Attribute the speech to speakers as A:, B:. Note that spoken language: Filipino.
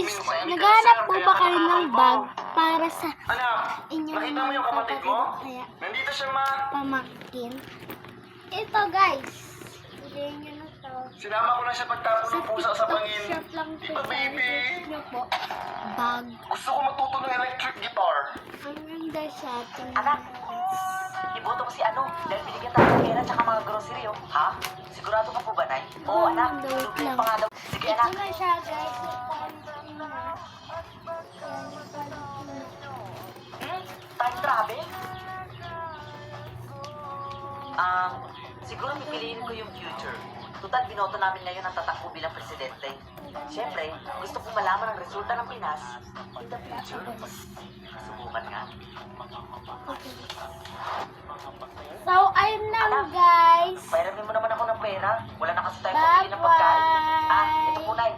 A: naghahanap po ba kayo ng bag para sa
B: Anak,
A: inyong
B: nakita mo
A: mga
B: yung kapatid mo?
A: kaya
B: Nandito siya, ma.
A: pamangkin? Ito guys, bigay nyo na to.
B: Sinama ko na siya pagtapon ng pusa sa bangin.
A: shop lang to
B: Ito, baby.
A: nyo po. Bag.
B: Gusto ko matuto ng electric guitar.
A: Ang ganda siya. Tingnan
C: Anak.
A: nyo, guys.
C: Iboto ko si ano, dahil binigyan tayo ng pera tsaka mga grocery, oh. Ha? Sigurado ka po ba, Nay? Oo, anak.
A: Wait
C: Lupi
A: lang.
C: pa nga daw. Sige,
A: Ito
C: anak.
A: na siya guys. Yung quality na. Yan, yung quality na.
C: Time travel? Siguro pipiliin ko yung future. Total, binoto namin ngayon ang tatakbo bilang presidente. Siyempre, gusto kong malaman ang resulta ng Pinas in the future. Subukan nga.
A: So, ayun na guys.
C: Pairamin mo naman ako ng pera. Wala na kasi tayong pabili ng pagkain.
A: Bye-bye.
C: Ito po, Nay.